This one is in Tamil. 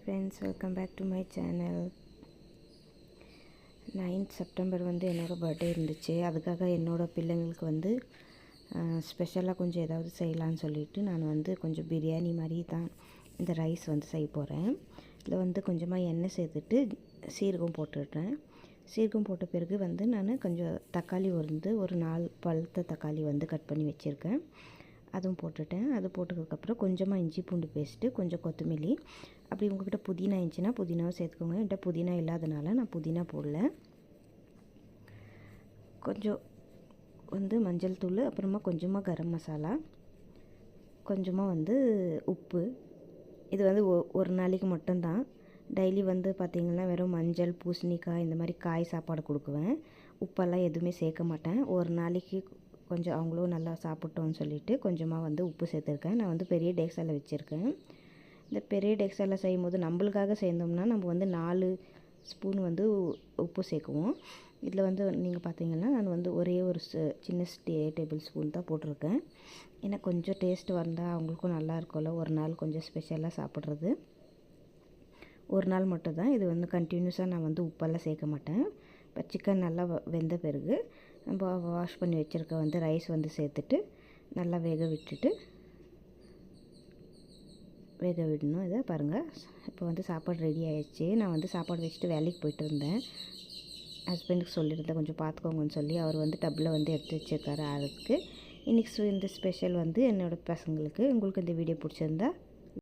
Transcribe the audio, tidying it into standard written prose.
Friends, welcome back to my channel. 9th September வந்து என்னோடய பர்த்டே இருந்துச்சு. அதுக்காக என்னோடய பிள்ளைங்களுக்கு வந்து ஸ்பெஷலாக கொஞ்சம் ஏதாவது செய்யலான்னு சொல்லிவிட்டு நான் வந்து கொஞ்சம் பிரியாணி மாதிரி தான் இந்த ரைஸ் வந்து செய்ய போகிறேன். இதில் வந்து கொஞ்சமாக எண்ணெய் சேர்த்துட்டு சீரகம் போட்டுடுறேன். சீரகம் போட்ட பிறகு வந்து நான் கொஞ்சம் தக்காளி வந்து ஒரு 4 பழுத்த தக்காளி வந்து கட் பண்ணி வச்சுருக்கேன், அதுவும் போட்டுட்டேன். அது போட்டதுக்கப்புறம் கொஞ்சமாக இஞ்சி பூண்டு பேஸ்ட்டு, கொஞ்சம் கொத்தமல்லி, அப்படி உங்கள்கிட்ட புதினா இருந்துச்சுன்னா புதினாவும் சேர்த்துக்கோங்க. என்கிட்ட புதினா இல்லாதனால நான் புதினா போடல. கொஞ்சம் வந்து மஞ்சள் தூள், அப்புறமா கொஞ்சமாக கரம் மசாலா, கொஞ்சமாக வந்து உப்பு. இது வந்து ஒரு நாளைக்கு மட்டும்தான். டெய்லி வந்து பார்த்திங்கன்னா வெறும் மஞ்சள், பூசணிக்காய் இந்த மாதிரி காய் சாப்பாடு கொடுக்குவேன். உப்பெல்லாம் எதுவுமே சேர்க்க மாட்டேன். ஒரு நாளைக்கு கொஞ்சம் அவங்களும் நல்லா சாப்பிட்டோன்னு சொல்லிவிட்டு கொஞ்சமாக வந்து உப்பு சேர்த்துருக்கேன். நான் வந்து பெரிய டேக்ஸாவில் வச்சுருக்கேன். இந்த பெரிய டேக்ஸாவில் செய்யும் போது நம்மளுக்காக சேர்ந்தோம்னா நம்ம வந்து 4 ஸ்பூன் வந்து உப்பு சேர்க்குவோம். இதில் வந்து நீங்கள் பார்த்தீங்கன்னா நான் வந்து ஒரே ஒரு சின்ன டேபிள் ஸ்பூன் தான் போட்டிருக்கேன். ஏன்னா கொஞ்சம் டேஸ்ட் வந்தால் அவங்களுக்கும் நல்லா இருக்கும்ல, ஒரு நாள் கொஞ்சம் ஸ்பெஷலாக சாப்பிட்றது. ஒரு நாள் மட்டும் தான் இது வந்து கண்டினியூஸாக நான் வந்து உப்பெல்லாம் சேர்க்க மாட்டேன். இப்போ சிக்கன் நல்லா வெந்த பிறகு நம்ம வாஷ் பண்ணி வச்சுருக்க வந்து ரைஸ் வந்து சேர்த்துட்டு நல்லா வேக விடணும். இதை பாருங்கள், இப்போ வந்து சாப்பாடு ரெடி ஆகிடுச்சு. நான் வந்து சாப்பாடு வச்சுட்டு வேலைக்கு போயிட்டு இருந்தேன். ஹஸ்பண்டுக்கு சொல்லியிருந்தேன் கொஞ்சம் பார்த்துக்கோங்கன்னு சொல்லி. அவர் வந்து டப்பில் வந்து எடுத்து வச்சுருக்காரு. அதுக்கு இன்றைக்கி இந்த ஸ்பெஷல் வந்து என்னோடய பசங்களுக்கு. உங்களுக்கு இந்த வீடியோ பிடிச்சிருந்தா